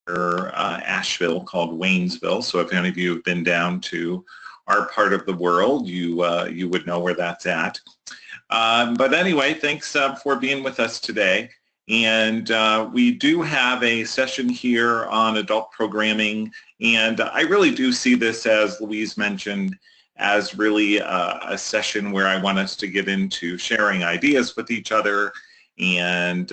Asheville called Waynesville. So if any of you have been down to our part of the world, you would know where that's at. But anyway, thanks for being with us today. And we do have a session here on adult programming, and I really do see this, as Louise mentioned, as really a session where I want us to get into sharing ideas with each other and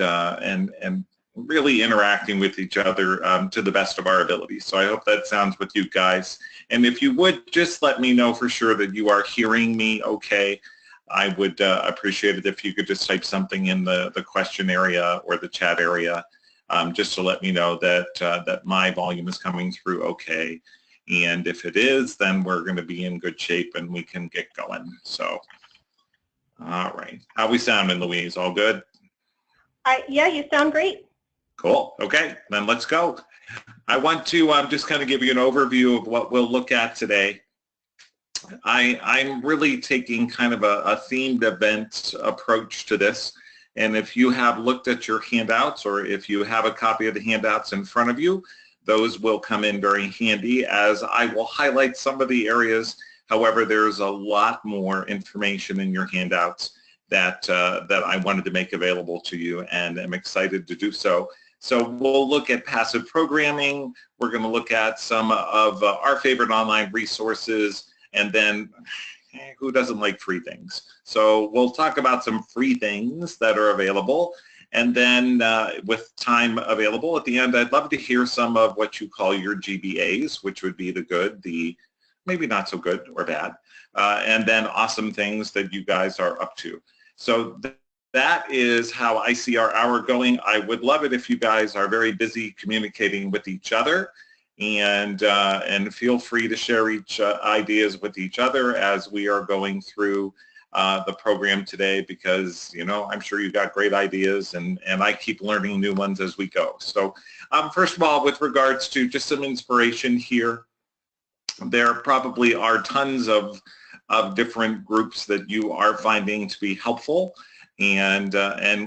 really interacting with each other to the best of our abilities. So I hope that sounds with you guys. And if you would just let me know for sure that you are hearing me okay. I would appreciate it if you could just type something in the question area or the chat area just to let me know that, that my volume is coming through okay. And if it is, then we're going to be in good shape and we can get going. So, all right. How we sounding, Louise? All good? Yeah, you sound great. Cool. Okay, then let's go. I want to just kind of give you an overview of what we'll look at today. I'm really taking kind of a themed event approach to this. And if you have looked at your handouts, or if you have a copy of the handouts in front of you, those will come in very handy, as I will highlight some of the areas. However, there's a lot more information in your handouts that I wanted to make available to you, and I'm excited to do so. So we'll look at passive programming. We're going to look at some of our favorite online resources. And then, who doesn't like free things? So we'll talk about some free things that are available. And then with time available at the end, I'd love to hear some of what you call your GBAs, which would be the good, the maybe not so good or bad, and then awesome things that you guys are up to. So that is how I see our hour going. I would love it if you guys are very busy communicating with each other. And feel free to share each ideas with each other as we are going through the program today, because I'm sure you got great ideas, and I keep learning new ones as we go. So first of all, with regards to just some inspiration here, there probably are tons of different groups that you are finding to be helpful, and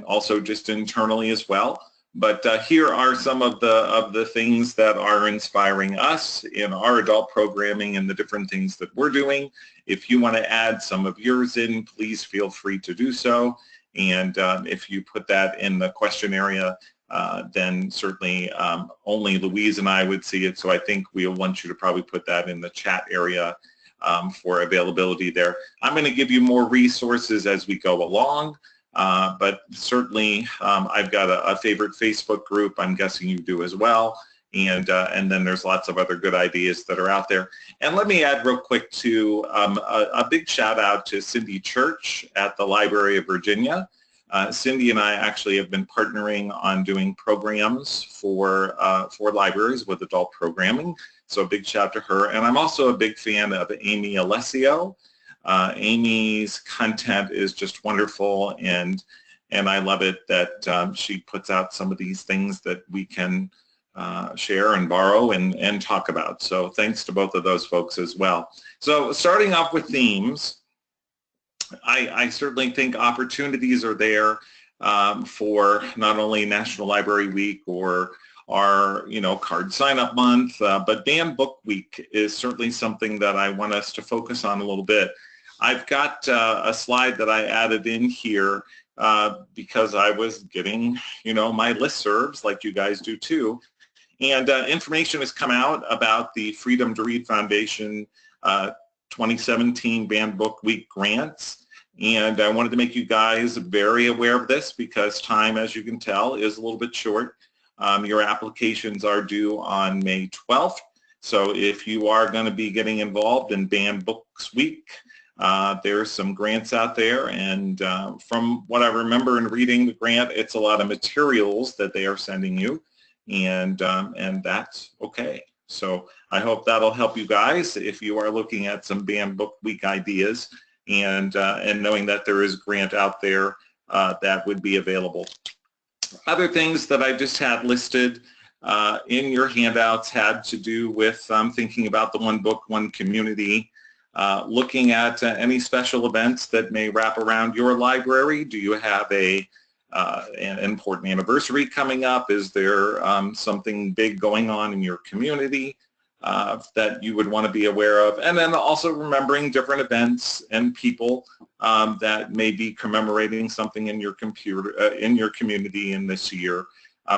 also just internally as well. But here are some of the things that are inspiring us in our adult programming and the different things that we're doing. If you want to add some of yours in, please feel free to do so. And if you put that in the question area, then certainly only Louise and I would see it. So I think we'll want you to probably put that in the chat area for availability there. I'm going to give you more resources as we go along. But certainly I've got a favorite Facebook group. I'm guessing you do as well. And then there's lots of other good ideas that are out there. And let me add real quick to a big shout out to Cindy Church at the Library of Virginia. Cindy and I actually have been partnering on doing programs for libraries with adult programming. So a big shout to her. And I'm also a big fan of Amy Alessio. Amy's content is just wonderful, and I love it that she puts out some of these things that we can share and borrow and talk about. So thanks to both of those folks as well. So starting off with themes, I certainly think opportunities are there for not only National Library Week or our card sign-up month, but Banned Book Week is certainly something that I want us to focus on a little bit. I've got a slide that I added in here because I was getting, my listservs like you guys do too. And information has come out about the Freedom to Read Foundation 2017 Banned Book Week grants. And I wanted to make you guys very aware of this because time, as you can tell, is a little bit short. Your applications are due on May 12th. So if you are going to be getting involved in Banned Books Week, there's some grants out there, and from what I remember in reading the grant, it's a lot of materials that they are sending you, and that's okay. So I hope that'll help you guys if you are looking at some Banned Book Week ideas, and knowing that there is grant out there that would be available. Other things that I just had listed in your handouts had to do with thinking about the One Book, One Community. Looking at any special events that may wrap around your library. Do you have a an important anniversary coming up? Is there something big going on in your community that you would want to be aware of? And then also remembering different events and people that may be commemorating something in your community in this year.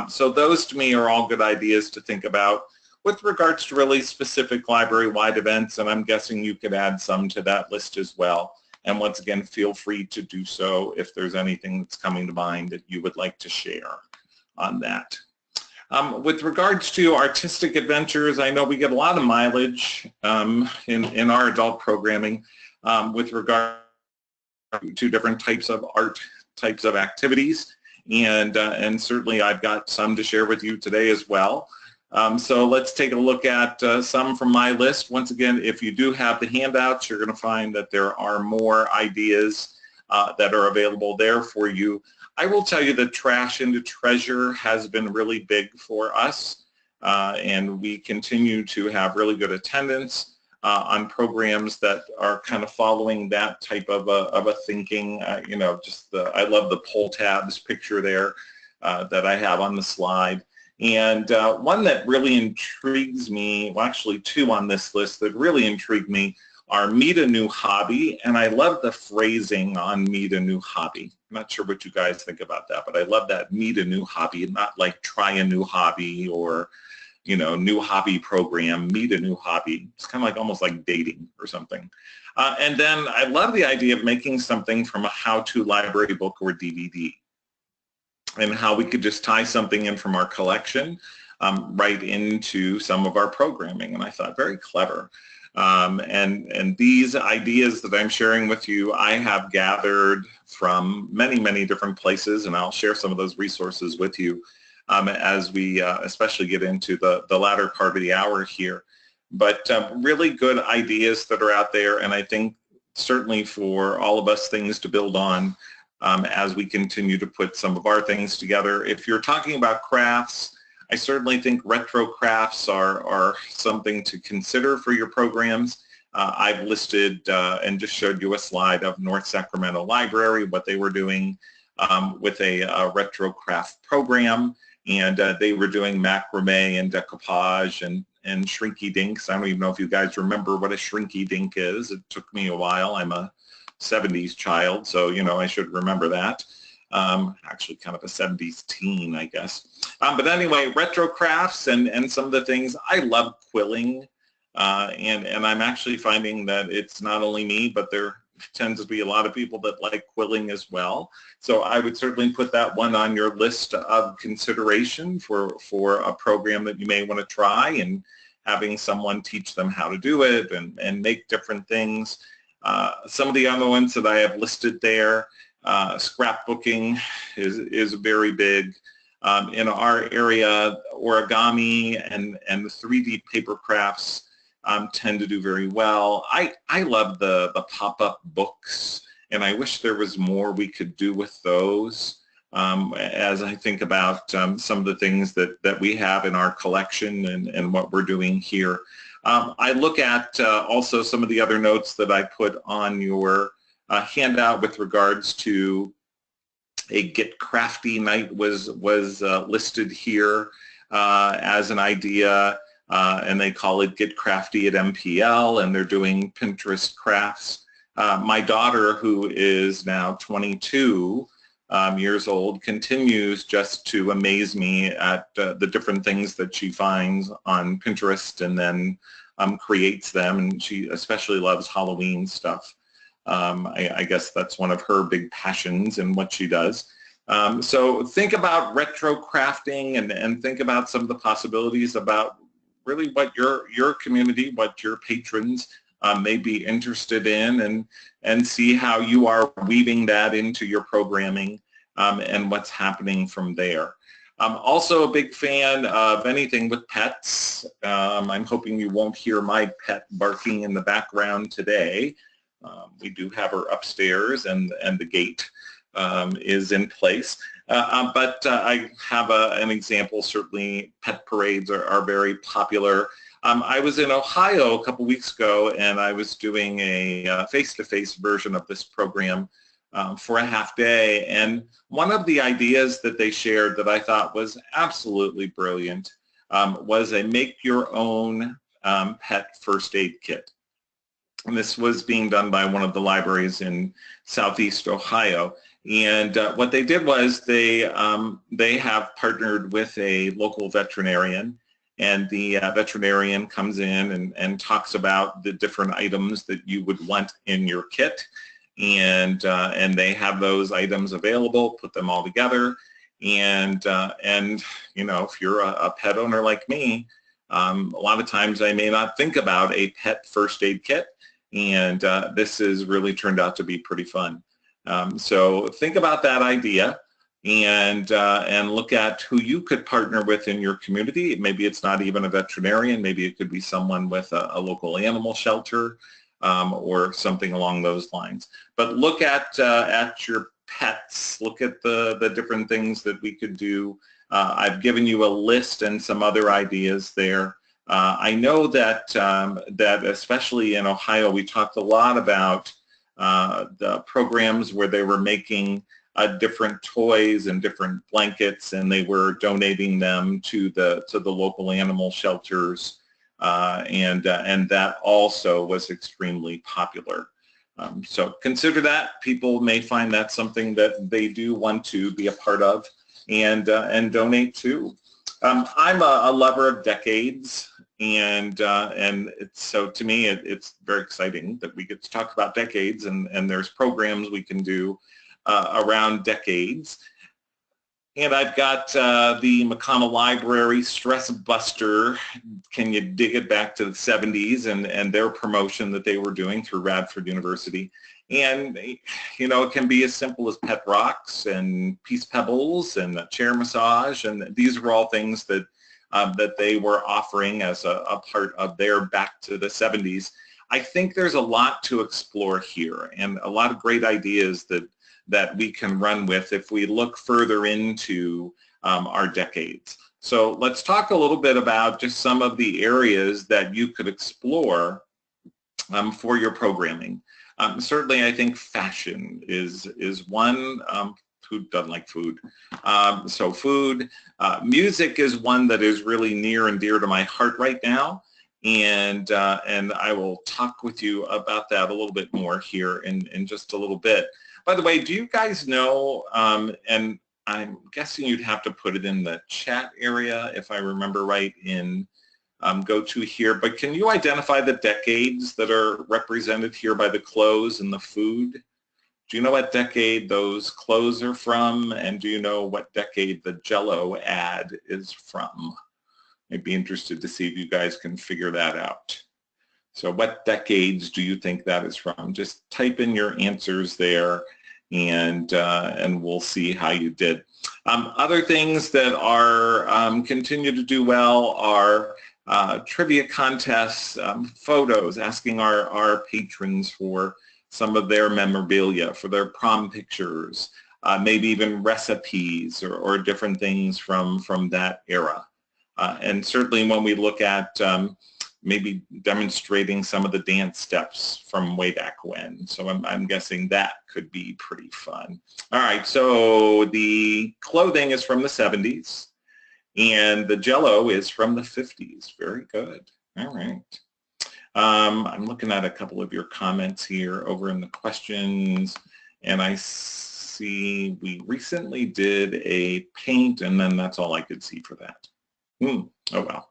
So those to me are all good ideas to think about with regards to really specific library-wide events, and I'm guessing you could add some to that list as well. And once again, feel free to do so if there's anything that's coming to mind that you would like to share on that. With regards to artistic adventures, I know we get a lot of mileage in our adult programming with regard to different types of art, types of activities, and certainly I've got some to share with you today as well. So let's take a look at some from my list. Once again, if you do have the handouts, you're going to find that there are more ideas that are available there for you. I will tell you that Trash into Treasure has been really big for us, and we continue to have really good attendance on programs that are kind of following that type of a thinking. You know, just I love the pull tabs picture there that I have on the slide. And one that really intrigues me, well actually two on this list that really intrigue me are meet a new hobby, and I love the phrasing on meet a new hobby. I'm not sure what you guys think about that, but I love that meet a new hobby, not like try a new hobby or, you know, new hobby program, meet a new hobby. It's kind of like almost like dating or something. And then I love the idea of making something from a how-to library book or DVD, and how we could just tie something in from our collection right into some of our programming. And I thought, very clever. And these ideas that I'm sharing with you, I have gathered from many, many different places, and I'll share some of those resources with you as we especially get into the latter part of the hour here. But really good ideas that are out there, and I think certainly for all of us things to build on as we continue to put some of our things together. If you're talking about crafts, I certainly think retro crafts are something to consider for your programs. I've listed and just showed you a slide of North Sacramento Library, what they were doing with a retro craft program, and they were doing macrame and decoupage and shrinky dinks. I don't even know if you guys remember what a shrinky dink is. It took me a while. I'm a 70s child, so you know I should remember that. Actually kind of a 70s teen, I guess. But anyway, retro crafts and some of the things. I love quilling, and I'm actually finding that it's not only me, but there tends to be a lot of people that like quilling as well. So I would certainly put that one on your list of consideration for a program that you may want to try, and having someone teach them how to do it and make different things. Some of the other ones that I have listed there, scrapbooking is very big. In our area, origami and the 3D paper crafts tend to do very well. I love the pop-up books, and I wish there was more we could do with those as I think about some of the things that we have in our collection and what we're doing here. I look at also some of the other notes that I put on your handout with regards to a Get Crafty night was listed here as an idea, and they call it Get Crafty at MPL, and they're doing Pinterest crafts. My daughter, who is now 22 years old, continues just to amaze me at the different things that she finds on Pinterest and then creates them, and she especially loves Halloween stuff. I guess that's one of her big passions in what she does. So think about retro crafting and think about some of the possibilities about really what your community, what your patrons may be interested in, and see how you are weaving that into your programming and what's happening from there. I'm also a big fan of anything with pets. I'm hoping you won't hear my pet barking in the background today. We do have her upstairs, and the gate is in place. But I have an example. Certainly pet parades are very popular. I was in Ohio a couple weeks ago, and I was doing a face-to-face version of this program for a half day. And one of the ideas that they shared that I thought was absolutely brilliant was a make your own pet first aid kit. And this was being done by one of the libraries in Southeast Ohio. And what they did was they have partnered with a local veterinarian, and the veterinarian comes in and talks about the different items that you would want in your kit, and they have those items available, put them all together, and you know, if you're a pet owner like me, a lot of times I may not think about a pet first aid kit, and this has really turned out to be pretty fun. So think about that idea, and look at who you could partner with in your community. Maybe it's not even a veterinarian. Maybe it could be someone with a local animal shelter or something along those lines. But look at your pets. Look at the different things that we could do. I've given you a list and some other ideas there. I know that that especially in Ohio, we talked a lot about the programs where they were making different toys and different blankets, and they were donating them to the local animal shelters, and that also was extremely popular. So consider that. People may find that something that they do want to be a part of and donate to. I'm a lover of decades, and so to me it's very exciting that we get to talk about decades, and there's programs we can do around decades. And I've got the McConnell Library Stress Buster, Can You Dig It Back to the 70s, and their promotion that they were doing through Radford University. And, you know, it can be as simple as pet rocks and peace pebbles and a chair massage, and these are all things that that they were offering as a part of their Back to the 70s. I think there's a lot to explore here, and a lot of great ideas that we can run with if we look further into our decades. So let's talk a little bit about just some of the areas that you could explore for your programming. Certainly, I think fashion is one. Who doesn't like food? So food. Music is one that is really near and dear to my heart right now, and I will talk with you about that a little bit more here in just a little bit. By the way, do you guys know, and I'm guessing you'd have to put it in the chat area if I remember right in go to here, but can you identify the decades that are represented here by the clothes and the food? Do you know what decade those clothes are from, and do you know what decade the Jell-O ad is from? I'd be interested to see if you guys can figure that out. So what decades do you think that is from? Just type in your answers there, and we'll see how you did. Other things that are continue to do well are trivia contests, photos, asking our patrons for some of their memorabilia, for their prom pictures, maybe even recipes or different things from that era. And certainly when we look at maybe demonstrating some of the dance steps from way back when. So I'm guessing that could be pretty fun. All right, so the clothing is from the 70s, and the Jell-O is from the 50s. Very good. All right. I'm looking at a couple of your comments here over in the questions, and I see we recently did a paint, and then that's all I could see for that. Oh, well.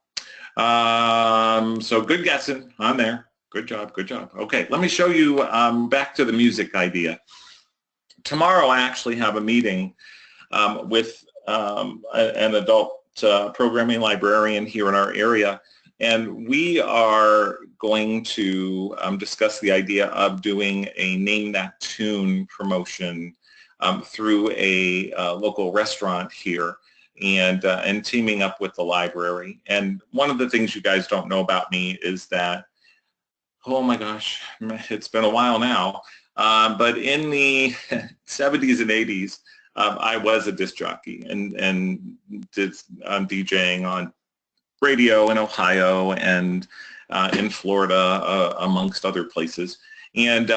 So good guessing on there. Good job, good job. Okay, let me show you back to the music idea. Tomorrow I actually have a meeting with an adult programming librarian here in our area, and we are going to discuss the idea of doing a Name That Tune promotion through a local restaurant here, and teaming up with the library. And one of the things you guys don't know about me is that, oh my gosh, it's been a while now, but in the 70s and 80s, I was a disc jockey and did DJing on radio in Ohio and in Florida, amongst other places. And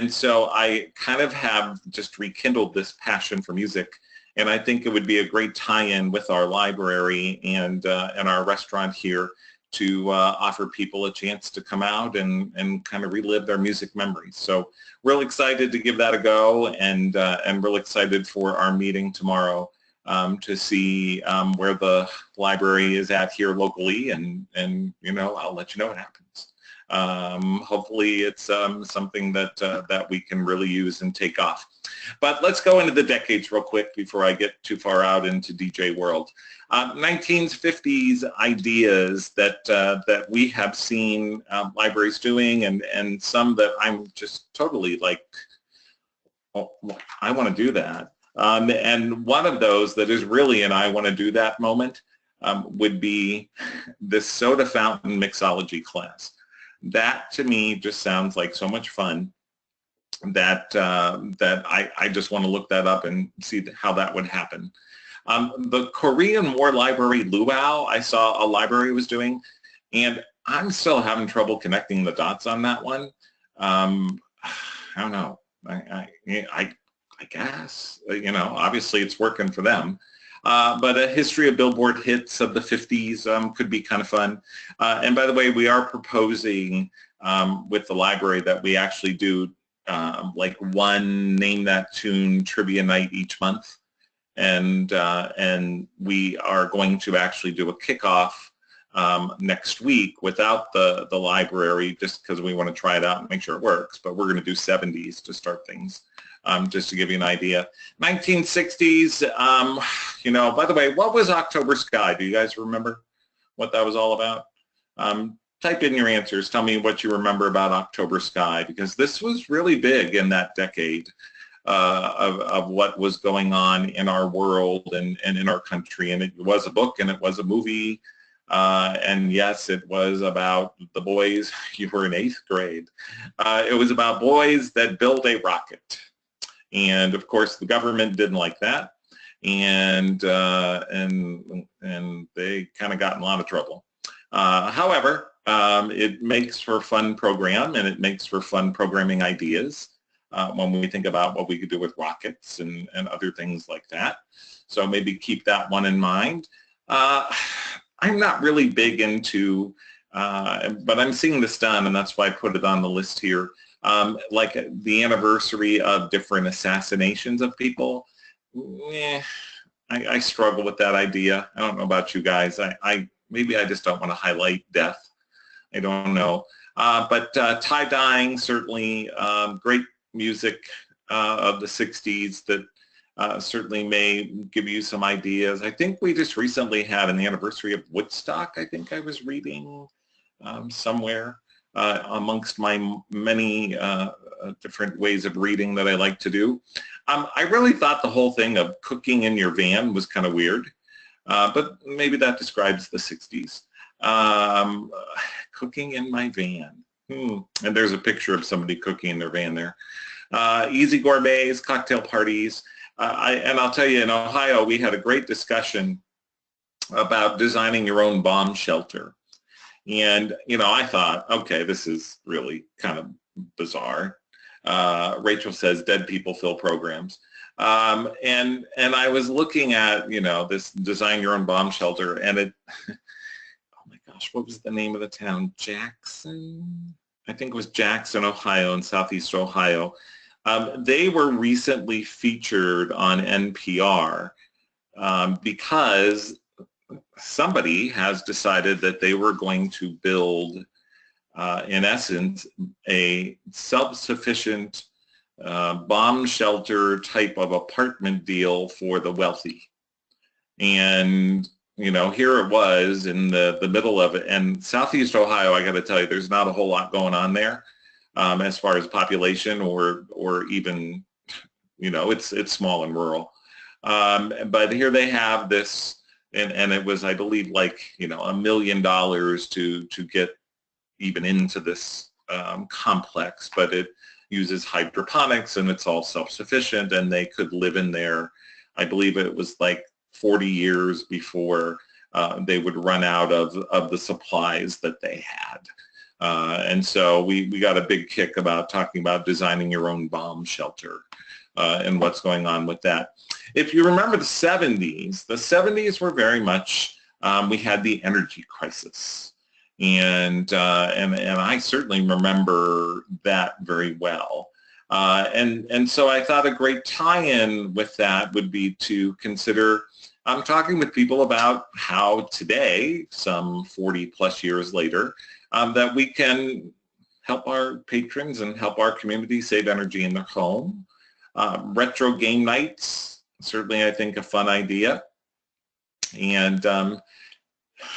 so I kind of have just rekindled this passion for music, and I think it would be a great tie-in with our library and our restaurant here to offer people a chance to come out and kind of relive their music memories. So real excited to give that a go, and real excited for our meeting tomorrow to see where the library is at here locally, and I'll let you know what happens. Hopefully it's something that we can really use and take off. But let's go into the decades real quick before I get too far out into DJ world. 1950s ideas that we have seen libraries doing, and some that I'm just totally like, oh, I want to do that. And one of those that is really an I want to do that moment would be this soda fountain mixology class. That to me just sounds like so much fun that I just want to look that up and see how that would happen. The Korean War Library Luau, I saw a library was doing, and I'm still having trouble connecting the dots on that one. I don't know. I guess, obviously it's working for them. But a history of Billboard hits of the 50s could be kind of fun. And by the way, we are proposing with the library that we actually do like one Name That Tune trivia night each month. And we are going to actually do a kickoff next week without the library, just because we want to try it out and make sure it works. But we're going to do 70s to start things. Just to give you an idea. 1960s, by the way, what was October Sky? Do you guys remember what that was all about? Type in your answers. Tell me what you remember about October Sky, because this was really big in that decade of what was going on in our world and in our country. And it was a book and it was a movie. And yes, it was about the boys. You were in 8th grade. It was about boys that built a rocket. And of course, the government didn't like that, and they kind of got in a lot of trouble. However, it makes for a fun program, and it makes for fun programming ideas when we think about what we could do with rockets and other things like that. So maybe keep that one in mind. I'm not really big into, but I'm seeing this done, and that's why I put it on the list here. Like the anniversary of different assassinations of people. I struggle with that idea. I don't know about you guys. Maybe I just don't want to highlight death. I don't know. But tie-dyeing, certainly great music of the 60s that certainly may give you some ideas. I think we just recently had an anniversary of Woodstock, I think I was reading somewhere. Amongst my many different ways of reading that I like to do. I really thought the whole thing of cooking in your van was kind of weird, but maybe that describes the 60s. Cooking in my van. And there's a picture of somebody cooking in their van there. Easy gourmets, cocktail parties. And I'll tell you, in Ohio, we had a great discussion about designing your own bomb shelter. And, I thought, okay, this is really kind of bizarre. Rachel says dead people fill programs. And I was looking at, this design your own bomb shelter, and it, oh my gosh, what was the name of the town? Jackson? I think it was Jackson, Ohio, in Southeast Ohio. They were recently featured on NPR because somebody has decided that they were going to build, in essence, a self-sufficient bomb shelter type of apartment deal for the wealthy. And, here it was in the middle of it. And Southeast Ohio, I got to tell you, there's not a whole lot going on there as far as population or even, it's small and rural. But here they have this. And it was, I believe, like, $1 million to get even into this complex, but it uses hydroponics and it's all self-sufficient, and they could live in there. I believe it was like 40 years before they would run out of the supplies that they had. And so we got a big kick about talking about designing your own bomb shelter and what's going on with that. If you remember the 70s were very much, we had the energy crisis. And I certainly remember that very well. And so I thought a great tie-in with that would be to consider talking with people about how today, some 40 plus years later, that we can help our patrons and help our community save energy in their home. Retro game nights, certainly I think a fun idea. And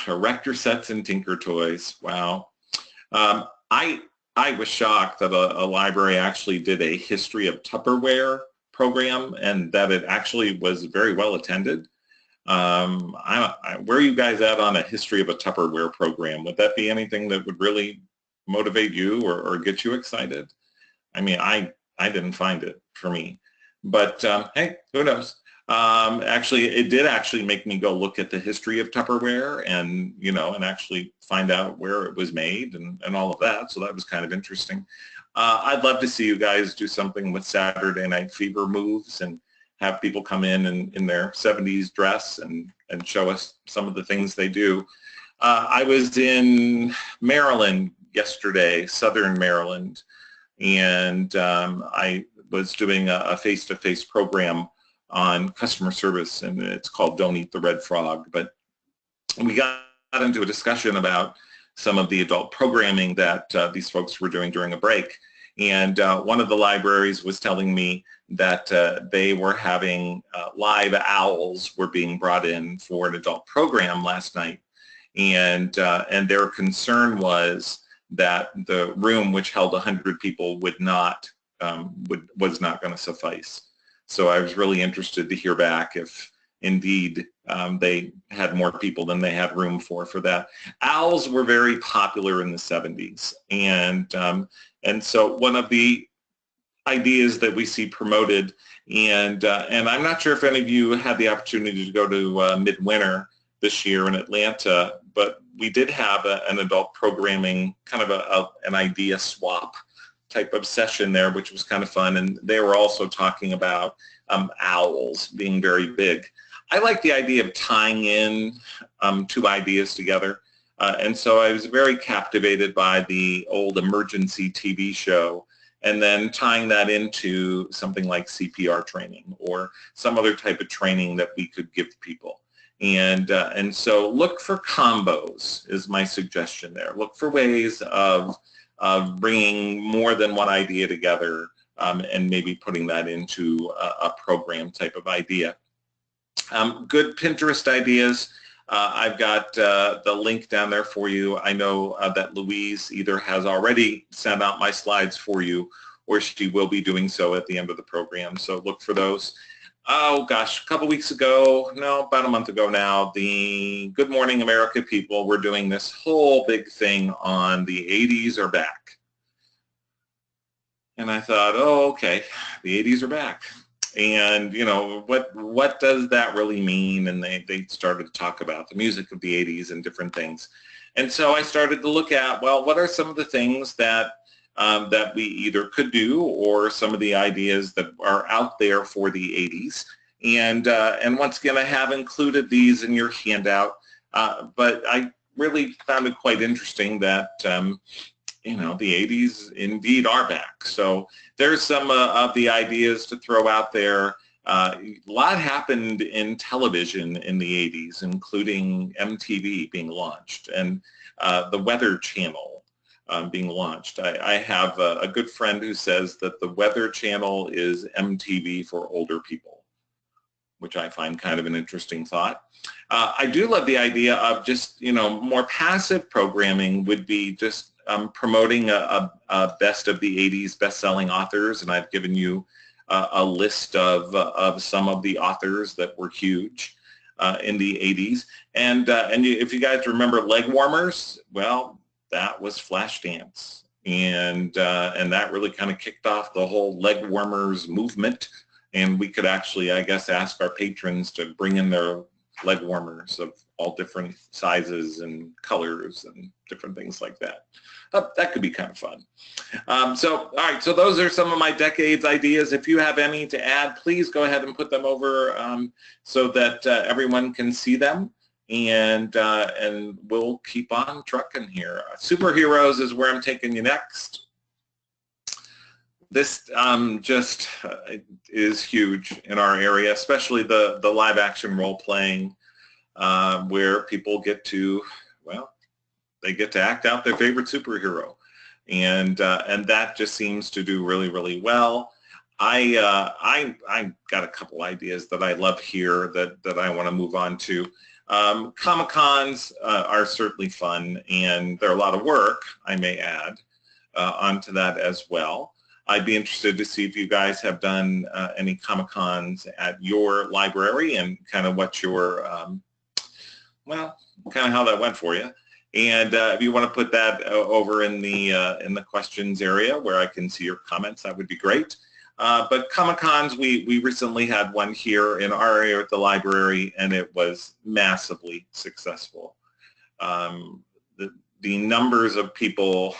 erector sets and tinker toys, wow. I was shocked that a library actually did a history of Tupperware program and that it actually was very well attended. Where are you guys at on a history of a Tupperware program? Would that be anything that would really motivate you or get you excited? I mean, I didn't find it for me, but hey, who knows? Actually, it did actually make me go look at the history of Tupperware and, you know, and actually find out where it was made and all of that. So that was kind of interesting. I'd love to see you guys do something with Saturday Night Fever moves and have people come in their 70s dress and show us some of the things they do. I was in Maryland yesterday, Southern Maryland, and I was doing a face-to-face program on customer service, and it's called Don't Eat the Red Frog. But we got into a discussion about some of the adult programming that these folks were doing during a break. And one of the libraries was telling me that they were having live owls were being brought in for an adult program last night. And their concern was that the room, which held 100 people, was not going to suffice. So I was really interested to hear back if indeed they had more people than they had room for that. Owls were very popular in the 70s, and so one of the ideas that we see promoted, and I'm not sure if any of you had the opportunity to go to Midwinter this year in Atlanta, but we did have an adult programming kind of an idea swap type of session there, which was kind of fun, and they were also talking about owls being very big. I like the idea of tying in two ideas together, and so I was very captivated by the old emergency TV show, and then tying that into something like CPR training or some other type of training that we could give people. And so look for combos is my suggestion there. Look for ways of bringing more than one idea together and maybe putting that into a program type of idea. Good Pinterest ideas. I've got the link down there for you. I know that Louise either has already sent out my slides for you or she will be doing so at the end of the program. So look for those. Oh gosh, a couple weeks ago, no, about a month ago now, the Good Morning America people were doing this whole big thing on the 80s are back. And I thought, oh, okay, the 80s are back. And, you know, what does that really mean? And they started to talk about the music of the 80s and different things. And so I started to look at, well, what are some of the things that that we either could do or some of the ideas that are out there for the 80s. And once again, I have included these in your handout, but I really found it quite interesting that, you know, the 80s indeed are back. So there's some of the ideas to throw out there. A lot happened in television in the 80s, including MTV being launched and the Weather Channel being launched. I have a good friend who says that the Weather Channel is MTV for older people, which I find kind of an interesting thought. I do love the idea of just, you know, more passive programming would be just promoting a best of the 80s best-selling authors, and I've given you a list of some of the authors that were huge in the 80s. And if you guys remember leg warmers, well, that was Flashdance, and that really kind of kicked off the whole leg warmers movement. And we could actually, I guess, ask our patrons to bring in their leg warmers all different sizes and colors and different things like that. That could be kind of fun. All right, so those are some of my decades ideas. If you have any to add, please go ahead and put them over so that everyone can see them. And we'll keep on trucking here. Superheroes is where I'm taking you next. This just is huge in our area, especially the live action role playing where people get to, well, they get to act out their favorite superhero. And that just seems to do really, really well. I got a couple ideas that I love here that I want to move on to. Comic-Cons are certainly fun, and they're a lot of work, I may add, onto that as well. I'd be interested to see if you guys have done any Comic-Cons at your library and kind of what your, well, kind of how that went for you. And if you want to put that over in the questions area where I can see your comments, that would be great. But Comic-Cons, we recently had one here in our area at the library, and it was massively successful. The numbers of people,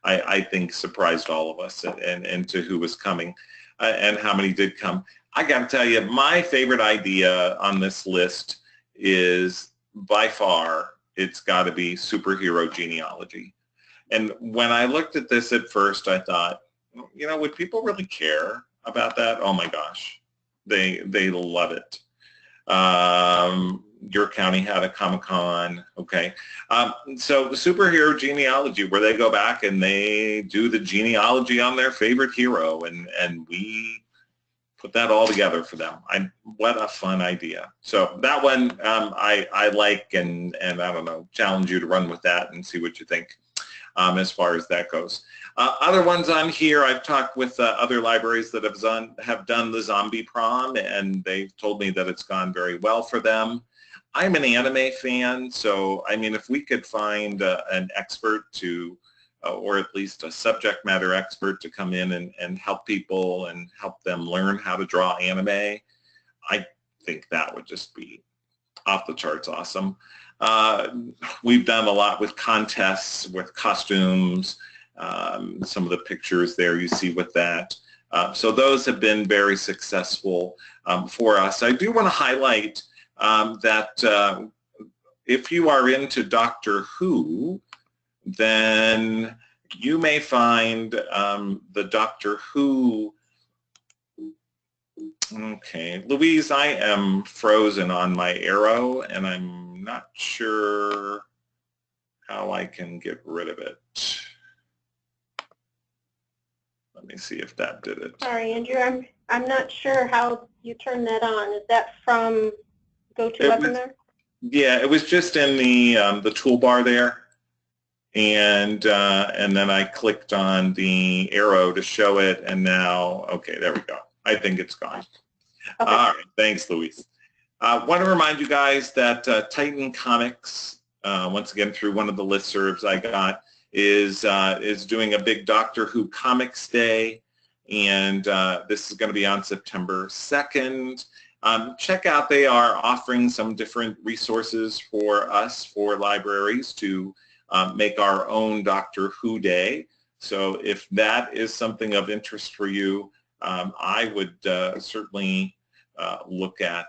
I think, surprised all of us and to who was coming and how many did come. I got to tell you, my favorite idea on this list is by far, it's got to be superhero genealogy. And when I looked at this at first, I thought, you know, would people really care about that? Oh my gosh, they love it. Your county had a Comic-Con, okay. So the superhero genealogy, where they go back and they do the genealogy on their favorite hero, and we put that all together for them. What a fun idea. So that one I like, and I don't know, challenge you to run with that and see what you think as far as that goes. Other ones on here, I've talked with other libraries that have done the zombie prom, and they've told me that it's gone very well for them. I'm an anime fan, so I mean, if we could find an expert to, or at least a subject matter expert to come in and help people and help them learn how to draw anime, I think that would just be off the charts awesome. We've done a lot with contests, with costumes, some of the pictures there you see with that. So those have been very successful for us. I do want to highlight that if you are into Doctor Who, then you may find the Doctor Who. Okay, Louise, I am frozen on my arrow, and I'm not sure how I can get rid of it. Let me see if that did it. Sorry, Andrew, I'm not sure how you turn that on. Is that from GoToWebinar? Yeah, it was just in the toolbar there, and then I clicked on the arrow to show it, and now, okay, there we go. I think it's gone. Okay. All right, thanks, Louise. Want to remind you guys that Titan Comics, once again through one of the listservs I got, is doing a big Doctor Who Comics Day, and this is going to be on September 2nd. Check out, they are offering some different resources for us, for libraries, to make our own Doctor Who Day. So if that is something of interest for you, I would certainly look at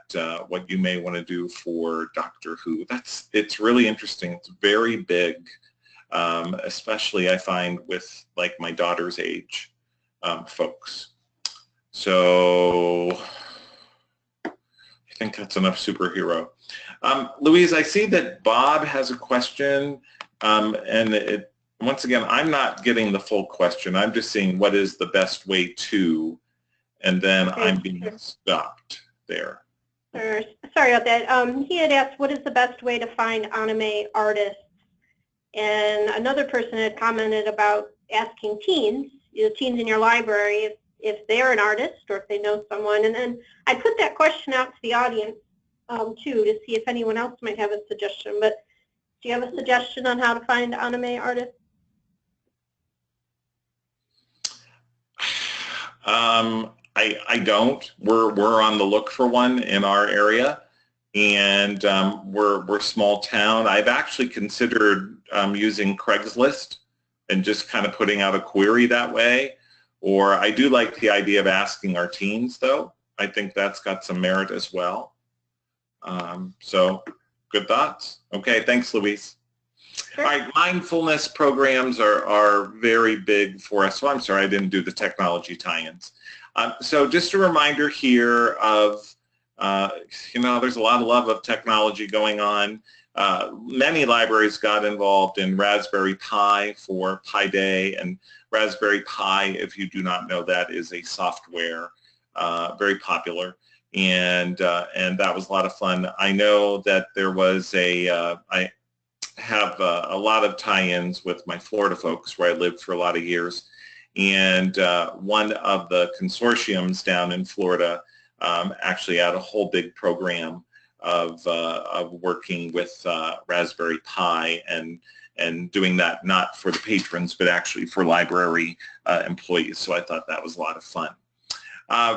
what you may want to do for Doctor Who. It's really interesting. It's very big, especially I find with like my daughter's age folks. So I think that's enough superhero. Louise, I see that Bob has a question, and once again, I'm not getting the full question. I'm just seeing what is the best way to, and then I'm being stopped there. Sorry about that. He had asked, what is the best way to find anime artists? And another person had commented about asking teens, teens in your library, if they're an artist or if they know someone. And then I put that question out to the audience too, to see if anyone else might have a suggestion. But do you have a suggestion on how to find anime artists? I don't. We're on the look for one in our area, and we're small town. I've actually considered using Craigslist and just kind of putting out a query that way. Or I do like the idea of asking our teens, though. I think that's got some merit as well. So good thoughts. Okay, thanks, Louise. Sure. All right, mindfulness programs are very big for us. So I'm sorry, I didn't do the technology tie-ins. So just a reminder here of, there's a lot of love of technology going on. Many libraries got involved in Raspberry Pi for Pi Day, and Raspberry Pi, if you do not know that, is a software, very popular, and that was a lot of fun. I know that there was I have a lot of tie-ins with my Florida folks where I lived for a lot of years, and one of the consortiums down in Florida actually had a whole big program of working with Raspberry Pi and doing that not for the patrons but actually for library employees. So I thought that was a lot of fun.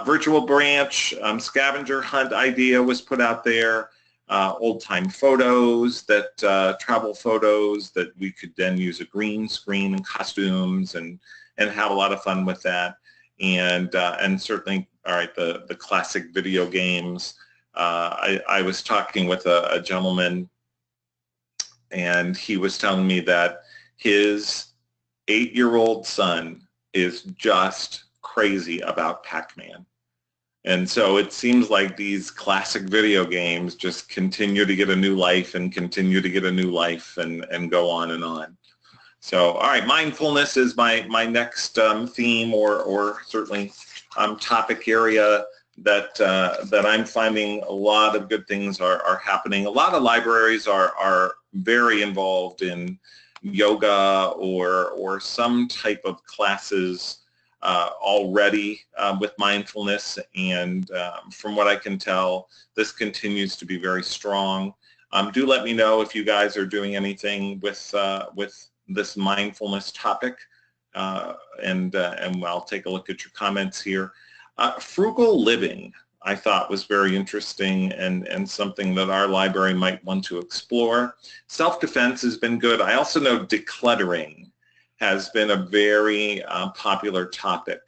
Virtual branch scavenger hunt idea was put out there. Old-time photos, travel photos that we could then use a green screen and costumes and have a lot of fun with that. And certainly, all right, the classic video games. I was talking with a gentleman, and he was telling me that his 8-year-old son is just crazy about Pac-Man. And so it seems like these classic video games just continue to get a new life and continue to get a new life and go on and on. So, all right, mindfulness is my next theme or certainly topic area that I'm finding a lot of good things are happening. A lot of libraries are very involved in yoga or some type of classes already with mindfulness, and from what I can tell, this continues to be very strong. Do let me know if you guys are doing anything with this mindfulness topic, and I'll take a look at your comments here. Frugal living, I thought, was very interesting and something that our library might want to explore. Self-defense has been good. I also know decluttering has been a very popular topic.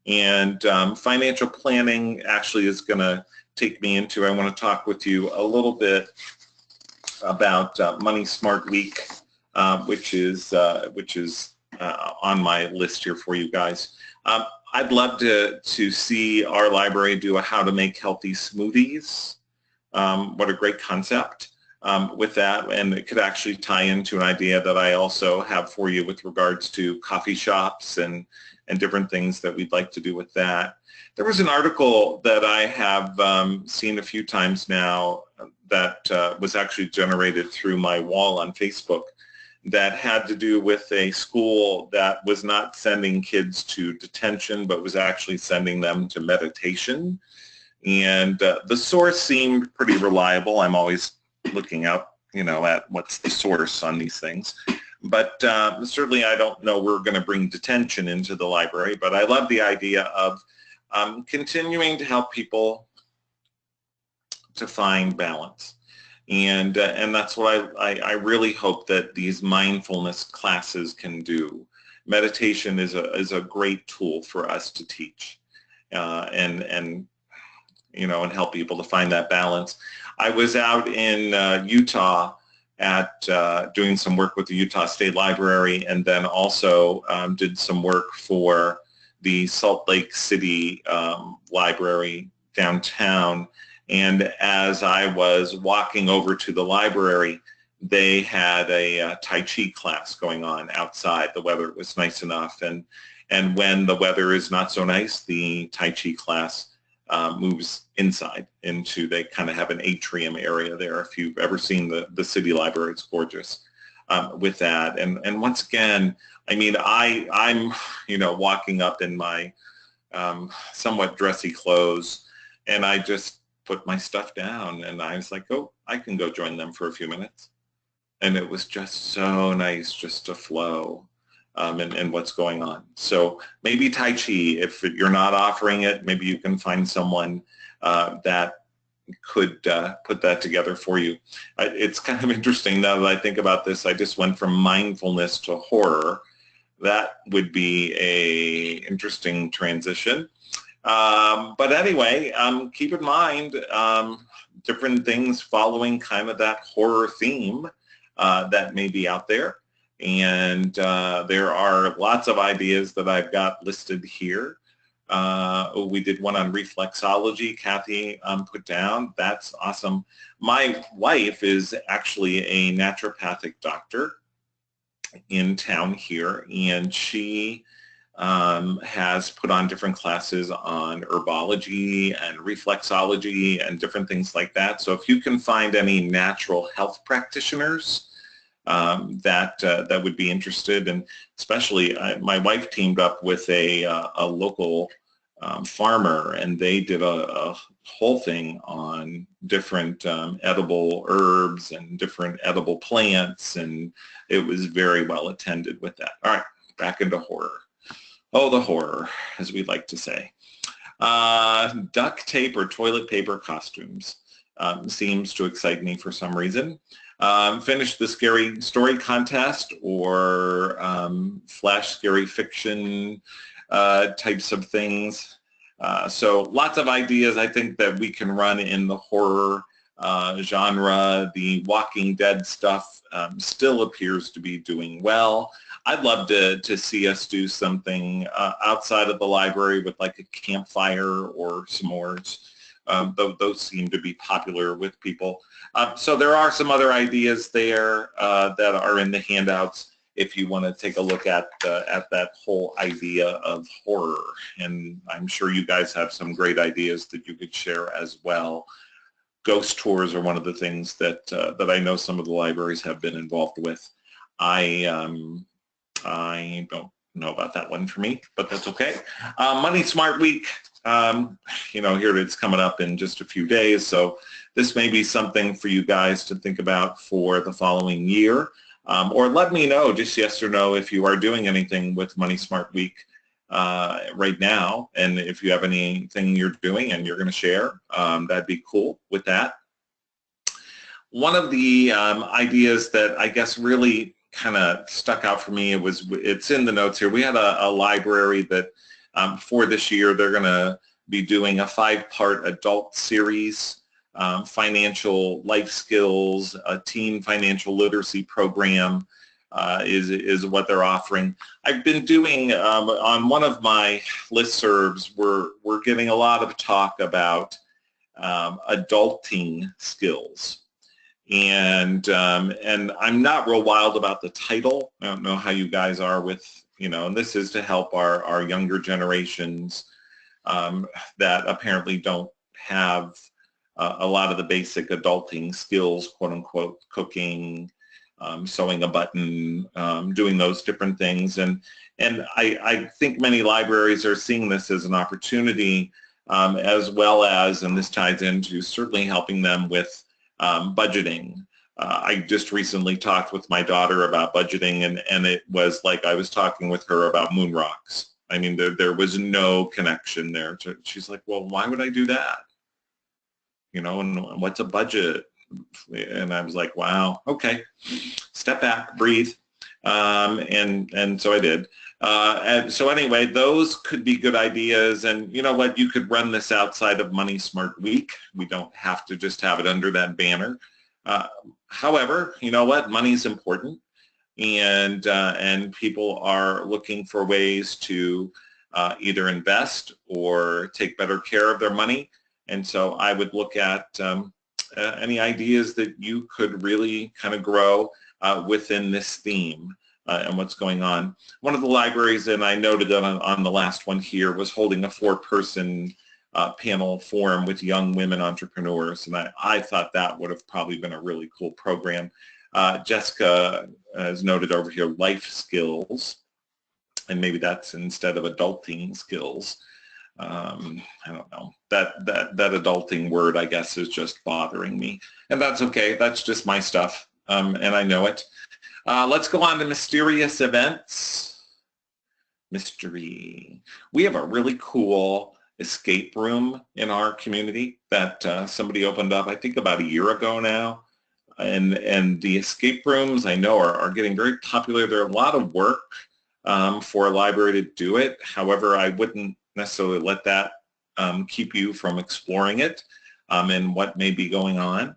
And financial planning actually is going to take me into, I want to talk with you a little bit about Money Smart Week, which is on my list here for you guys. I'd love to see our library do a how to make healthy smoothies. What a great concept. With that, and it could actually tie into an idea that I also have for you with regards to coffee shops and different things that we'd like to do with that. There was an article that I have seen a few times now that was actually generated through my wall on Facebook that had to do with a school that was not sending kids to detention but was actually sending them to meditation. And the source seemed pretty reliable. I'm always looking out, at what's the source on these things. But certainly I don't know we're going to bring detention into the library, but I love the idea of continuing to help people to find balance. And that's what I really hope that these mindfulness classes can do. Meditation is a great tool for us to teach and help people to find that balance. I was out in Utah at doing some work with the Utah State Library, and then also did some work for the Salt Lake City Library downtown. And as I was walking over to the library, they had a Tai Chi class going on outside. The weather was nice enough, and when the weather is not so nice, the Tai Chi class moves inside into, they kind of have an atrium area there. If you've ever seen the city library, it's gorgeous with that. And once again, I mean, I'm walking up in my somewhat dressy clothes, and I just put my stuff down, and I was like, oh, I can go join them for a few minutes. And it was just so nice just to flow and what's going on. So maybe Tai Chi, if you're not offering it, maybe you can find someone that could put that together for you. It's kind of interesting now that I think about this. I just went from mindfulness to horror. That would be a interesting transition. But anyway, keep in mind different things following kind of that horror theme that may be out there. And there are lots of ideas that I've got listed here. We did one on reflexology, Kathy put down. That's awesome. My wife is actually a naturopathic doctor in town here, and she has put on different classes on herbology and reflexology and different things like that. So if you can find any natural health practitioners that would be interested, and especially my wife teamed up with a local farmer, and they did a whole thing on different edible herbs and different edible plants, and it was very well attended with that. All right, back into horror. Oh, the horror, as we like to say. Duct tape or toilet paper costumes seems to excite me for some reason. Finished the scary story contest or flash scary fiction types of things. So lots of ideas I think that we can run in the horror genre. The Walking Dead stuff still appears to be doing well. I'd love to see us do something outside of the library with like a campfire or s'mores. Those seem to be popular with people. So there are some other ideas there that are in the handouts if you want to take a look at that whole idea of horror. And I'm sure you guys have some great ideas that you could share as well. Ghost tours are one of the things that I know some of the libraries have been involved with. I don't know about that one for me, but that's okay. Money Smart Week, you know, here it's coming up in just a few days, so this may be something for you guys to think about for the following year. Or let me know, just yes or no, if you are doing anything with Money Smart Week right now, and if you have anything you're doing and you're going to share, that'd be cool with that. One of the ideas that I guess really kind of stuck out for me, it's in the notes here. We had a library that for this year they're going to be doing a 5-part adult series, financial life skills, a teen financial literacy program is what they're offering. I've been doing on one of my listservs, we're getting a lot of talk about adulting skills. And I'm not real wild about the title. I don't know how you guys are with, you know, and this is to help our younger generations that apparently don't have a lot of the basic adulting skills, quote unquote, cooking, sewing a button, doing those different things. And I think many libraries are seeing this as an opportunity as well as, and this ties into certainly helping them with budgeting. I just recently talked with my daughter about budgeting, and it was like I was talking with her about moon rocks. I mean, there was no connection there. She's like, well, why would I do that? You know, and what's a budget? And I was like, wow, okay, step back, breathe. And so I did. And so anyway, those could be good ideas. And you know what? You could run this outside of Money Smart Week. We don't have to just have it under that banner. However, you know what? Money is important. And people are looking for ways to either invest or take better care of their money. And so I would look at any ideas that you could really kind of grow within this theme and what's going on. One of the libraries, and I noted that on the last one here, was holding a 4-person panel forum with young women entrepreneurs, and I thought that would have probably been a really cool program. Jessica has noted over here life skills, and maybe that's instead of adulting skills. I don't know, that adulting word, I guess, is just bothering me, and that's okay. That's just my stuff, and I know it. Let's go on to mysterious events. Mystery. We have a really cool escape room in our community that somebody opened up, I think about a year ago now. And the escape rooms I know are getting very popular. They're a lot of work for a library to do it. However, I wouldn't necessarily let that keep you from exploring it and what may be going on.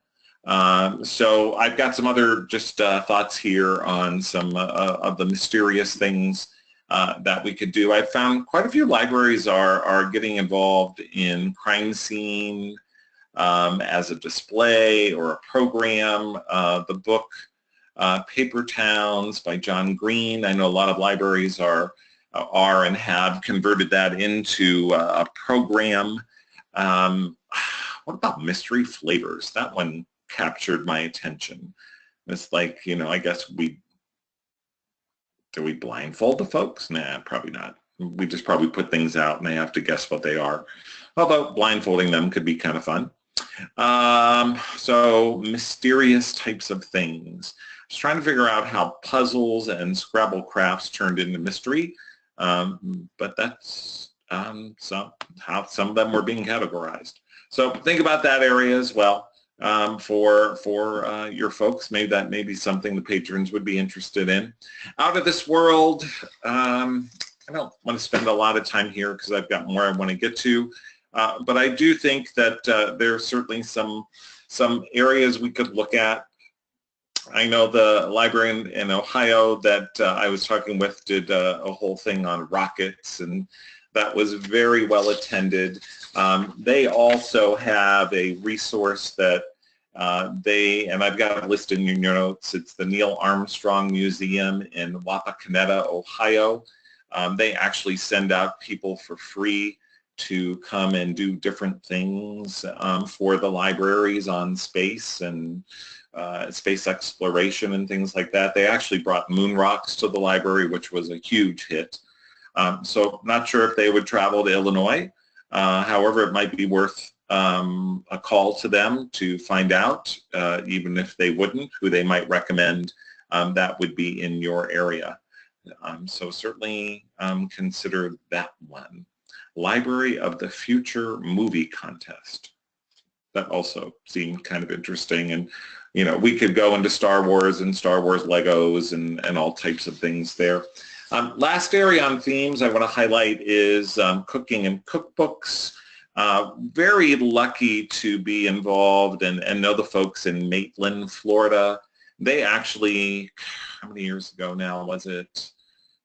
So I've got some other just thoughts here on some of the mysterious things that we could do. I've found quite a few libraries are getting involved in crime scene as a display or a program. The book Paper Towns by John Green, I know a lot of libraries are and have converted that into a program. What about Mystery Flavors? That one captured my attention. It's like, you know, I guess do we blindfold the folks? Nah, probably not. We just probably put things out and they have to guess what they are. Although blindfolding them could be kind of fun. So mysterious types of things. I was trying to figure out how puzzles and Scrabble crafts turned into mystery, but that's how some of them were being categorized. So think about that area as well for your folks. Maybe that may be something the patrons would be interested in. Out of this world, I don't want to spend a lot of time here because I've got more I want to get to. But I do think that there are certainly some areas we could look at. I know the library in Ohio that I was talking with did a whole thing on rockets, and that was very well attended. They also have a resource that and I've got it listed in your notes, it's the Neil Armstrong Museum in Wapakoneta, Ohio. They actually send out people for free to come and do different things for the libraries on space and space exploration and things like that. They actually brought moon rocks to the library, which was a huge hit. So not sure if they would travel to Illinois. However, it might be worth a call to them to find out, even if they wouldn't, who they might recommend that would be in your area. So certainly consider that one. Library of the Future movie contest. That also seemed kind of interesting, and you know, we could go into Star Wars and Star Wars Legos and all types of things there. Last area on themes I want to highlight is cooking and cookbooks. Very lucky to be involved and know the folks in Maitland, Florida. They actually, how many years ago now was it?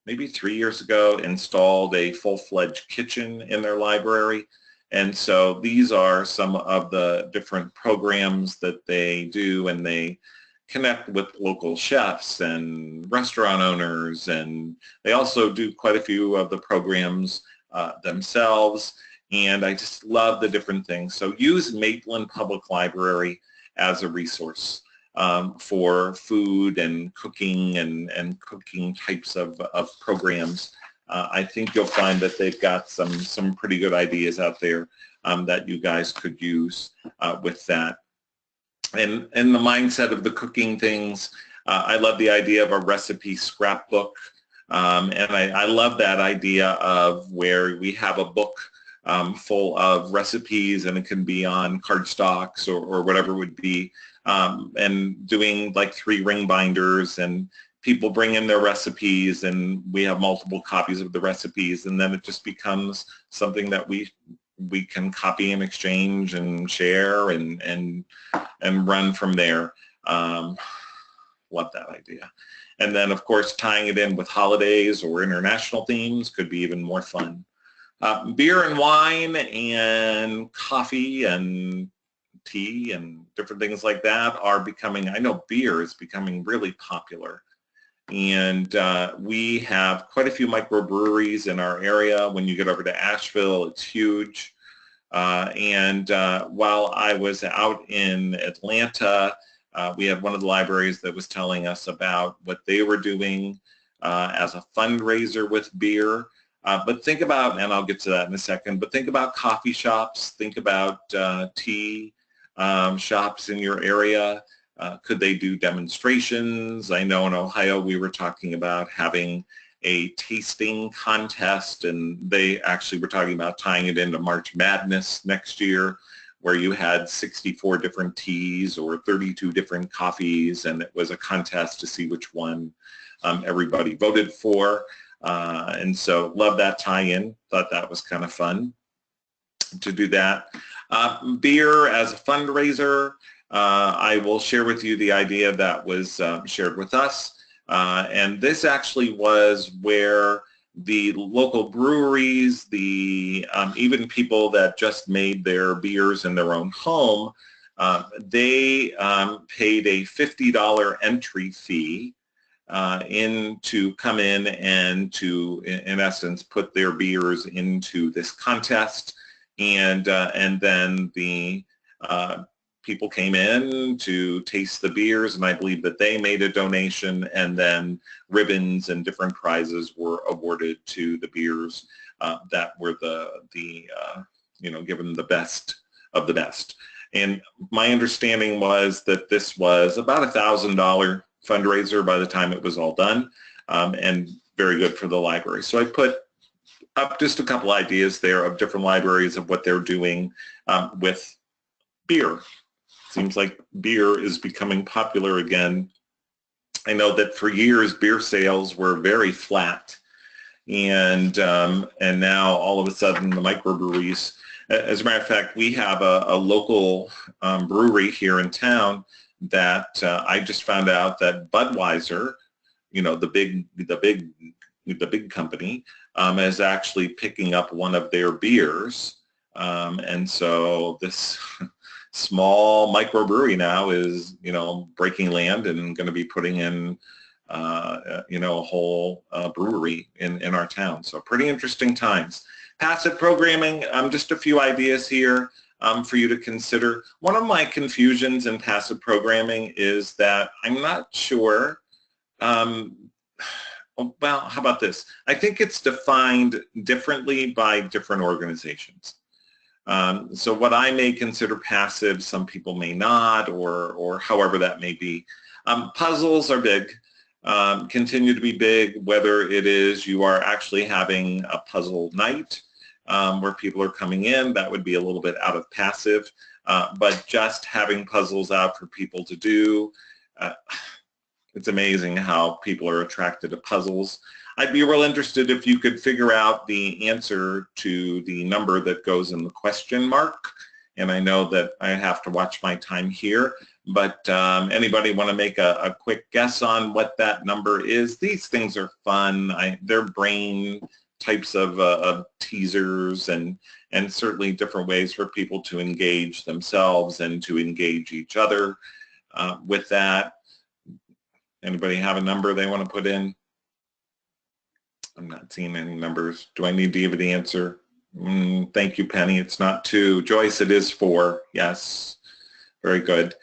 Maybe 3 years ago, installed a full-fledged kitchen in their library. And so these are some of the different programs that they do, and they connect with local chefs and restaurant owners, and they also do quite a few of the programs themselves. And I just love the different things. So use Maitland Public Library as a resource for food and cooking and cooking types of programs. I think you'll find that they've got some pretty good ideas out there that you guys could use with that. And in the mindset of the cooking things, I love the idea of a recipe scrapbook. And I love that idea of where we have a book full of recipes, and it can be on cardstocks or whatever it would be, and doing like 3 ring binders, and people bring in their recipes and we have multiple copies of the recipes, and then it just becomes something that we can copy and exchange and share and run from there. Love that idea. And then of course tying it in with holidays or international themes could be even more fun. Beer and wine and coffee and tea and different things like that are becoming, I know beer is becoming really popular. And we have quite a few microbreweries in our area. When you get over to Asheville, it's huge. While I was out in Atlanta, we had one of the libraries that was telling us about what they were doing as a fundraiser with beer. But think about, and I'll get to that in a second, but think about coffee shops, think about tea shops in your area. Could they do demonstrations? I know in Ohio we were talking about having a tasting contest, and they actually were talking about tying it into March Madness next year, where you had 64 different teas or 32 different coffees, and it was a contest to see which one everybody voted for. And so love that tie-in. Thought that was kind of fun to do that. Beer as a fundraiser, I will share with you the idea that was shared with us. And this actually was where the local breweries, the even people that just made their beers in their own home, they paid a $50 entry fee to come in and to, in essence, put their beers into this contest, and then the people came in to taste the beers, and I believe that they made a donation, and then ribbons and different prizes were awarded to the beers that were given the best of the best. And my understanding was that this was about $1,000 fundraiser by the time it was all done, and very good for the library. So I put up just a couple ideas there of different libraries of what they're doing with beer. Seems like beer is becoming popular again. I know that for years beer sales were very flat, and now all of a sudden the microbreweries. As a matter of fact, we have a local brewery here in town that I just found out that Budweiser, the big company, is actually picking up one of their beers, and so this small microbrewery now is, breaking land and going to be putting in, a whole brewery in our town. So pretty interesting times. Passive programming, just a few ideas here for you to consider. One of my confusions in passive programming is that I'm not sure, well, how about this? I think it's defined differently by different organizations. So what I may consider passive, some people may not, or however that may be. Puzzles are big, continue to be big, whether it is you are actually having a puzzle night where people are coming in, that would be a little bit out of passive, but just having puzzles out for people to do, it's amazing how people are attracted to puzzles. I'd be real interested if you could figure out the answer to the number that goes in the question mark. And I know that I have to watch my time here, but anybody want to make a quick guess on what that number is? These things are fun. They're brain types of teasers, and certainly different ways for people to engage themselves and to engage each other with that. Anybody have a number they want to put in? I'm not seeing any numbers. Do I need to give it the answer? Thank you, Penny. It's not 2. Joyce, it is 4. Yes. Very good.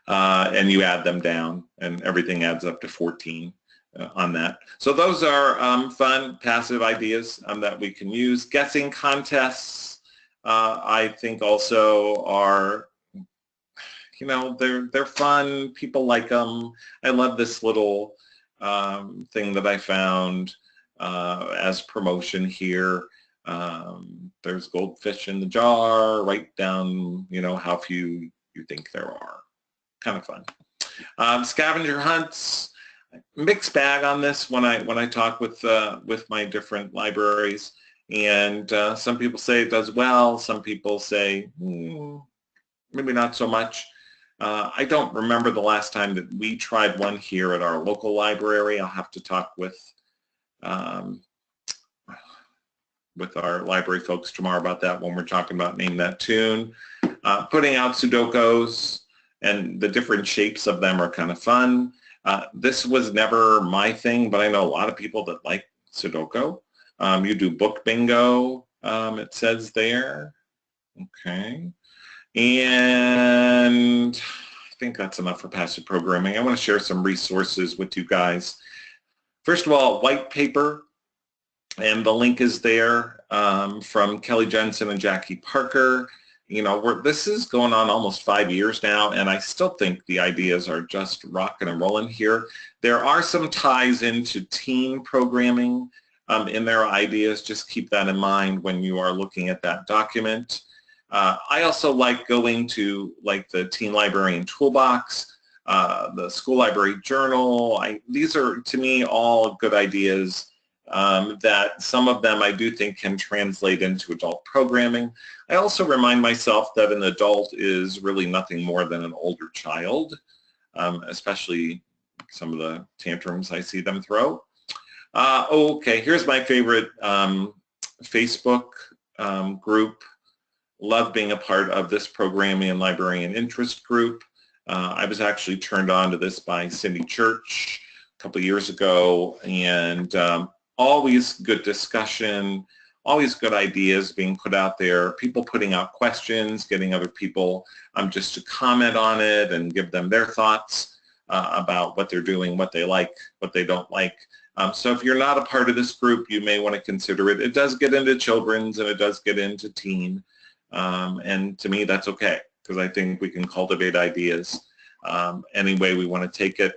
And you add them down, and everything adds up to 14 on that. So those are fun, passive ideas that we can use. Guessing contests, I think also are, they're fun. People like them. I love this little thing that I found as promotion here. There's goldfish in the jar. Write down, how few you think there are. Kind of fun. Scavenger hunts, mixed bag on this when I talk with my different libraries, and some people say it does well. Some people say maybe not so much. I don't remember the last time that we tried one here at our local library. I'll have to talk with our library folks tomorrow about that when we're talking about Name That Tune. Putting out Sudokos, and the different shapes of them are kind of fun. This was never my thing, but I know a lot of people that like Sudoku. You do book bingo, it says there. Okay. And I think that's enough for passive programming. I want to share some resources with you guys. First of all, white paper, and the link is there from Kelly Jensen and Jackie Parker. this is going on almost 5 years now, and I still think the ideas are just rocking and rolling here. There are some ties into teen programming in their ideas. Just keep that in mind when you are looking at that document. I also like going to like the Teen Librarian Toolbox, the School Library Journal. These are, to me, all good ideas that some of them I do think can translate into adult programming. I also remind myself that an adult is really nothing more than an older child, especially some of the tantrums I see them throw. Okay, here's my favorite Facebook group. Love being a part of this Programming and Librarian Interest Group. I was actually turned on to this by Cindy Church a couple of years ago, and always good discussion, always good ideas being put out there, people putting out questions, getting other people just to comment on it and give them their thoughts about what they're doing, what they like, what they don't like. So if you're not a part of this group, you may want to consider it. It does get into children's and it does get into teen, and to me that's okay, because I think we can cultivate ideas any way we want to take it.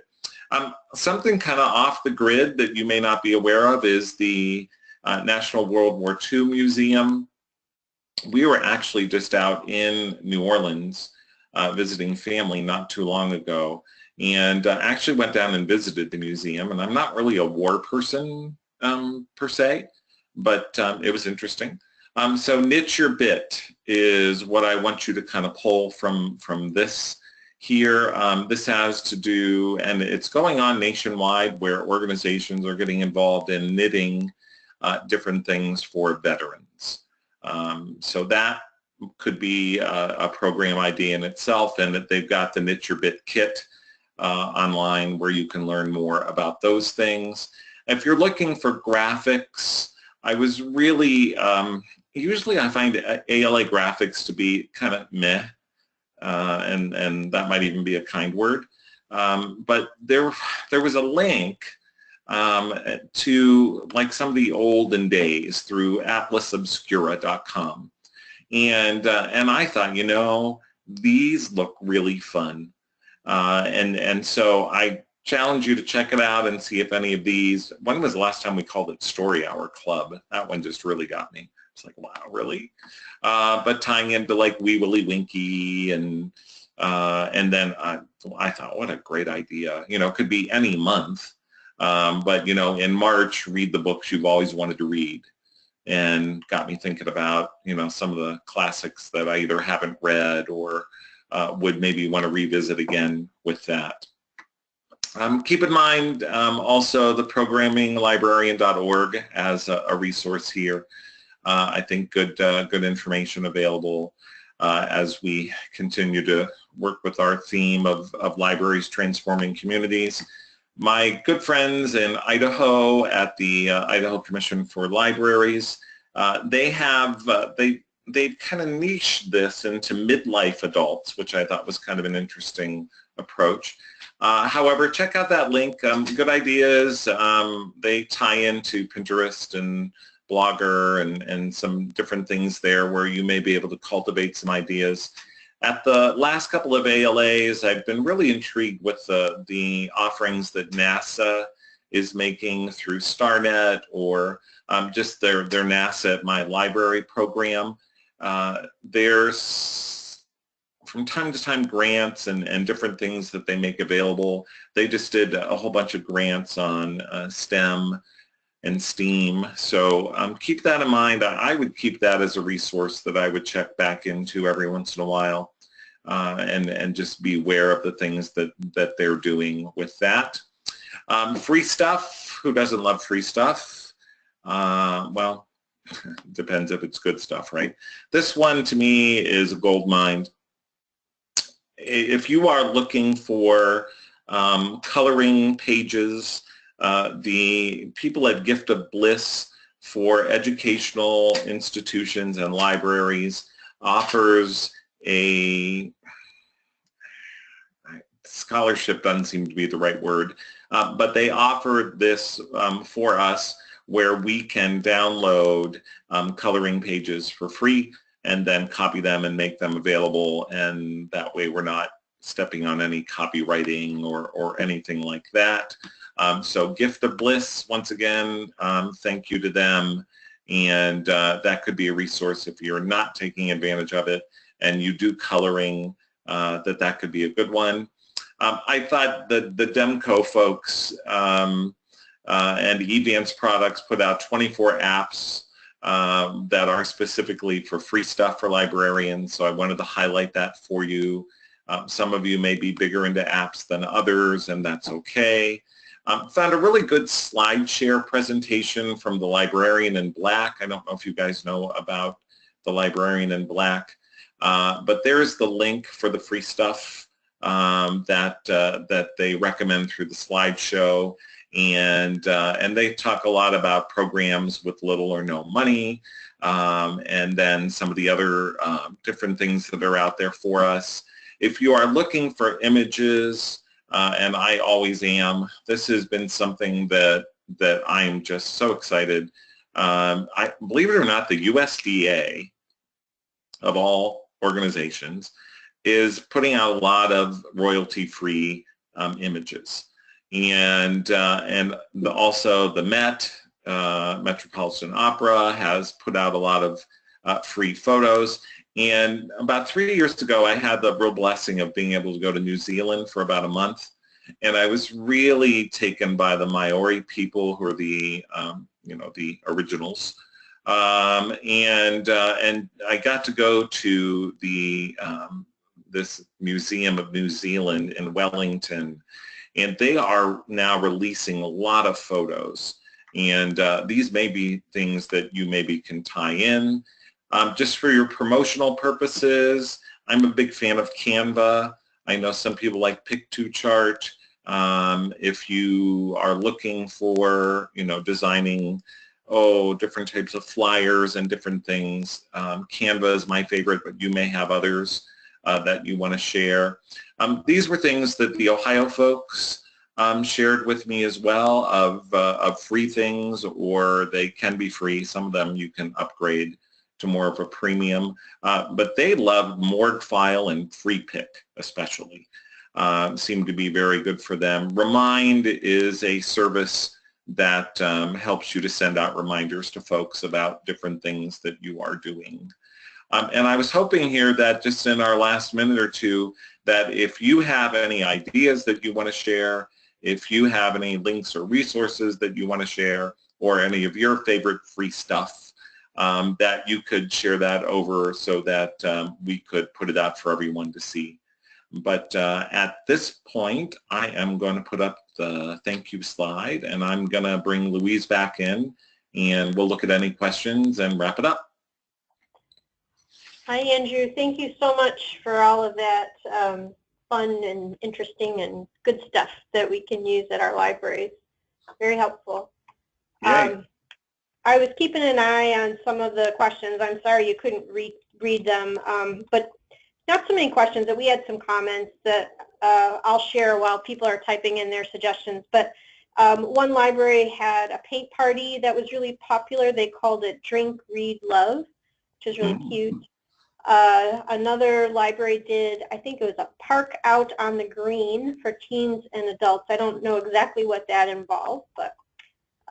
Something kind of off the grid that you may not be aware of is the National World War II Museum. We were actually just out in New Orleans visiting family not too long ago, and actually went down and visited the museum. And I'm not really a war person per se, but it was interesting. So niche your bit is what I want you to kind of pull from this here. This has to do, and it's going on nationwide, where organizations are getting involved in knitting different things for veterans. So that could be a program idea in itself, and that they've got the Knit Your Bit kit online where you can learn more about those things. If you're looking for graphics, I was really, usually I find ALA graphics to be kind of meh. And that might even be a kind word, but there was a link to like some of the olden days through atlasobscura.com, and I thought, these look really fun, and so I challenge you to check it out and see if any of these. When was the last time we called it Story Hour Club? That one just really got me. It's like, wow, really? But tying into like Wee Willie Winky, and then I thought, what a great idea. It could be any month, but in March, read the books you've always wanted to read, and got me thinking about some of the classics that I either haven't read or would maybe want to revisit again with that. Keep in mind also the programminglibrarian.org as a resource here. I think good information available as we continue to work with our theme of libraries transforming communities. My good friends in Idaho at the Idaho Commission for Libraries, they've kind of niched this into midlife adults, which I thought was kind of an interesting approach. However, check out that link. Good ideas. They tie into Pinterest and Blogger and some different things there where you may be able to cultivate some ideas. At the last couple of ALAs, I've been really intrigued with the offerings that NASA is making through StarNet, or just their NASA at My Library program. There's from time to time grants and different things that they make available. They just did a whole bunch of grants on STEM and STEAM. So keep that in mind. I would keep that as a resource that I would check back into every once in a while, and just be aware of the things that they're doing with that. Free stuff. Who doesn't love free stuff? Well, depends if it's good stuff, right? This one to me is a gold mine. If you are looking for coloring pages, the people at Gift of Bliss for educational institutions and libraries offers a scholarship, doesn't seem to be the right word, but they offer this for us where we can download coloring pages for free, and then copy them and make them available, and that way we're not stepping on any copywriting or anything like that. So Gift of Bliss, once again, thank you to them, and that could be a resource if you're not taking advantage of it and you do coloring, that could be a good one. I thought the Demco folks and Evance Products put out 24 apps that are specifically for free stuff for librarians, so I wanted to highlight that for you. Some of you may be bigger into apps than others, and that's okay. Found a really good slide share presentation from the Librarian in Black. I don't know if you guys know about the Librarian in Black, but there's the link for the free stuff that they recommend through the slideshow, and they talk a lot about programs with little or no money, and then some of the other different things that are out there for us. If you are looking for images, and I always am, this has been something that I'm just so excited. I believe it or not, the USDA, of all organizations, is putting out a lot of royalty-free images, and also the Met, Metropolitan Opera, has put out a lot of free photos. And about 3 years ago, I had the real blessing of being able to go to New Zealand for about a month, and I was really taken by the Maori people, who are the the originals. And I got to go to the this Museum of New Zealand in Wellington, and they are now releasing a lot of photos, and these may be things that you maybe can tie in. Just for your promotional purposes, I'm a big fan of Canva. I know some people like Pick-to-Chart. If you are looking for, designing, different types of flyers and different things, Canva is my favorite, but you may have others that you want to share. These were things that the Ohio folks shared with me as well of free things, or they can be free. Some of them you can upgrade to more of a premium, but they love Morgfile and FreePick especially. Seem to be very good for them. Remind is a service that helps you to send out reminders to folks about different things that you are doing. And I was hoping here that just in our last minute or two, that if you have any ideas that you want to share, if you have any links or resources that you want to share, or any of your favorite free stuff, that you could share that over so that we could put it out for everyone to see. But at this point, I am going to put up the thank you slide, and I'm going to bring Louise back in, and we'll look at any questions and wrap it up. Hi, Andrew. Thank you so much for all of that fun and interesting and good stuff that we can use at our libraries. Very helpful. I was keeping an eye on some of the questions. I'm sorry you couldn't read them, but not so many questions. That we had some comments that I'll share while people are typing in their suggestions. But one library had a paint party that was really popular. They called it Drink, Read, Love, which is really cute. Another library did, I think it was a park out on the green for teens and adults. I don't know exactly what that involved, but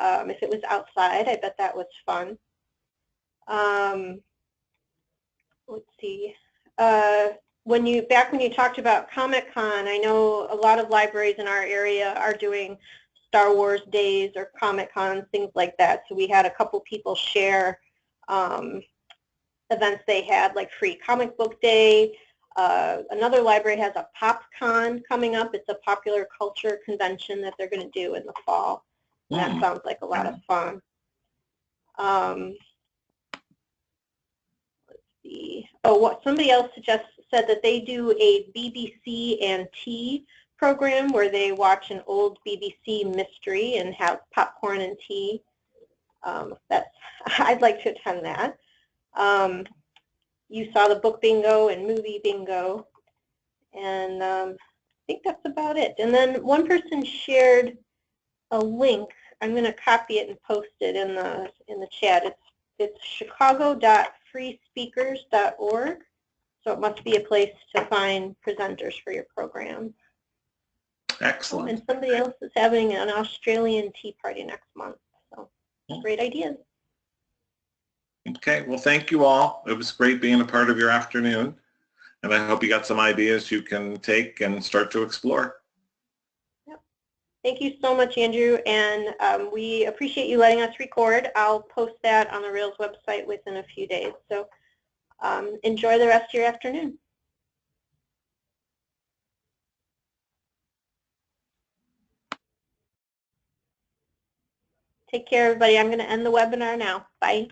if it was outside, I bet that was fun. Let's see. When you talked about Comic-Con, I know a lot of libraries in our area are doing Star Wars days or Comic-Con, things like that. So we had a couple people share events they had, like free comic book day. Another library has a PopCon coming up. It's a popular culture convention that they're going to do in the fall. And that sounds like a lot of fun. Let's see. Oh, what somebody else said that they do a BBC and tea program where they watch an old BBC mystery and have popcorn and tea. I'd like to attend that. You saw the book bingo and movie bingo, and I think that's about it. And then one person shared a link. I'm going to copy it and post it in the chat. It's chicago.freepress.org. freespeakers.org. So it must be a place to find presenters for your program. Excellent. And somebody else is having an Australian tea party next month. So great ideas. Okay, well, thank you all. It was great being a part of your afternoon. And I hope you got some ideas you can take and start to explore. Yep. Thank you so much, Andrew. And we appreciate you letting us record. I'll post that on the Rails website within a few days. So enjoy the rest of your afternoon. Take care, everybody. I'm going to end the webinar now. Bye.